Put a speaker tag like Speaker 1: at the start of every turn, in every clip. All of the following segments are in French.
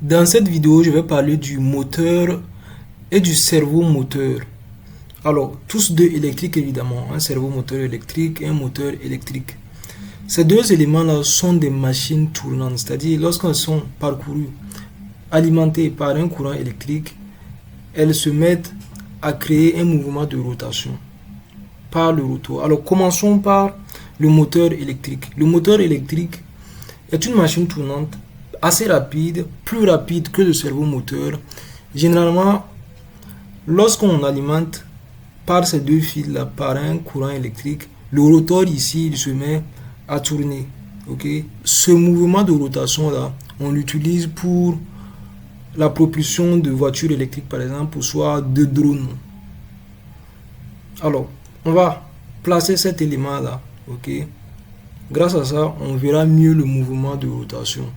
Speaker 1: Dans cette vidéo, je vais parler du moteur et du cerveau moteur. Alors, tous deux électriques évidemment, un cerveau moteur électrique et un moteur électrique. Ces deux éléments-là sont des machines tournantes, c'est-à-dire lorsqu'elles sont parcourues, alimentées par un courant électrique, elles se mettent à créer un mouvement de rotation par le rotor. Alors, commençons par le moteur électrique. Le moteur électrique est une machine tournante assez rapide, plus rapide que le cerveau moteur. Généralement, lorsqu'on alimente par ces deux fils-là, par un courant électrique, le rotor ici, il se met à tourner. Ok. Ce mouvement de rotation-là, on l'utilise pour la propulsion de voitures électriques, par exemple, ou soit de drones. Alors, on va placer cet élément-là. Ok. Grâce à ça, on verra mieux le mouvement de rotation.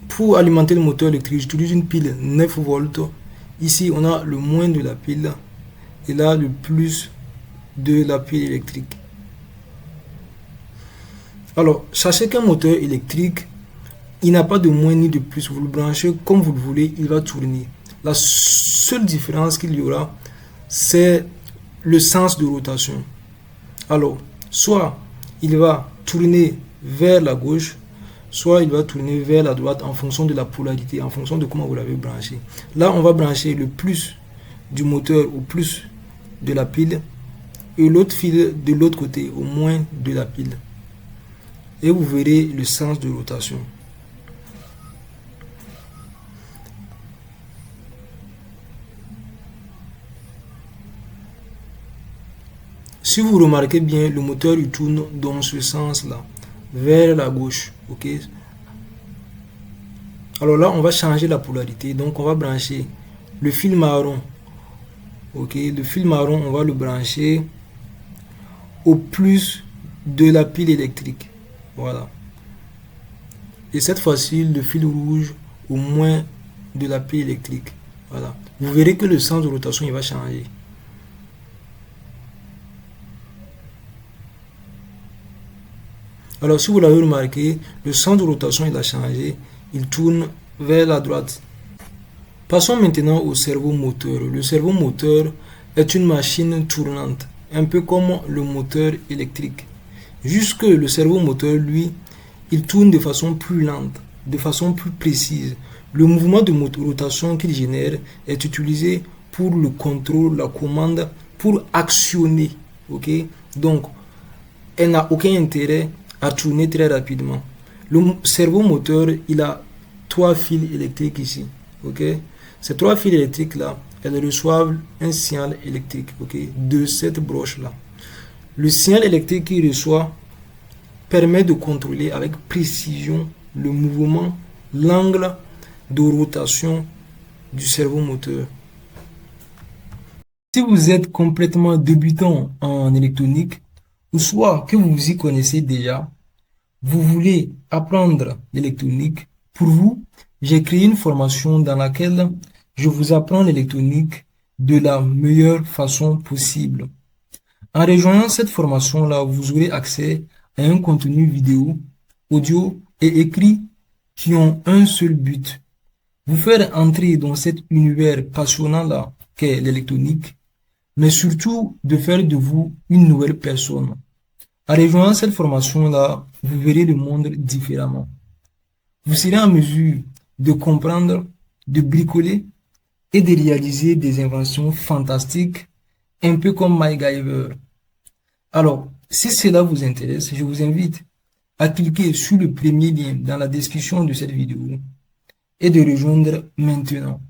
Speaker 1: Pour alimenter le moteur électrique, j'utilise une pile 9 volts. Ici, on a le moins de la pile et là, le plus de la pile électrique. Alors, sachez qu'un moteur électrique, il n'a pas de moins ni de plus. Vous le branchez comme vous le voulez, il va tourner. La seule différence qu'il y aura, c'est le sens de rotation. Alors, soit il va tourner vers la gauche, soit il va tourner vers la droite en fonction de la polarité, en fonction de comment vous l'avez branché. Là, on va brancher le plus du moteur au plus de la pile et l'autre fil de l'autre côté au moins de la pile. Et vous verrez le sens de rotation. Si vous remarquez bien, le moteur il tourne dans ce sens-là, vers la gauche. Ok. Alors là, on va changer la polarité. Donc, on va brancher le fil marron. Ok. Le fil marron, on va le brancher au plus de la pile électrique. Voilà. Et cette fois-ci, le fil rouge au moins de la pile électrique. Voilà. Vous verrez que le sens de rotation il va changer. Alors, si vous l'avez remarqué, le sens de rotation il a changé. Il tourne vers la droite. Passons maintenant au cerveau moteur. Le cerveau moteur est une machine tournante, un peu comme le moteur électrique. Juste que le cerveau moteur, lui, il tourne de façon plus lente, de façon plus précise. Le mouvement de rotation qu'il génère est utilisé pour le contrôle, la commande, pour actionner. Ok? Donc, elle n'a aucun intérêt à tourner très rapidement. Le cerveau moteur, il a 3 fils électriques ici. Ok? Ces 3 fils électriques là, elles reçoivent un signal électrique, ok, de cette broche là. Le signal électrique qu'il reçoit permet de contrôler avec précision le mouvement, l'angle de rotation du cerveau moteur. Si vous êtes complètement débutant en électronique, ou soit que vous y connaissez déjà, vous voulez apprendre l'électronique, pour vous, j'ai créé une formation dans laquelle je vous apprends l'électronique de la meilleure façon possible. En rejoignant cette formation-là, vous aurez accès à un contenu vidéo, audio et écrit qui ont un seul but: vous faire entrer dans cet univers passionnant-là qu'est l'électronique, mais surtout de faire de vous une nouvelle personne. En rejoignant cette formation-là, vous verrez le monde différemment. Vous serez en mesure de comprendre, de bricoler et de réaliser des inventions fantastiques, un peu comme MacGyver. Alors, si cela vous intéresse, je vous invite à cliquer sur le premier lien dans la description de cette vidéo et de rejoindre maintenant.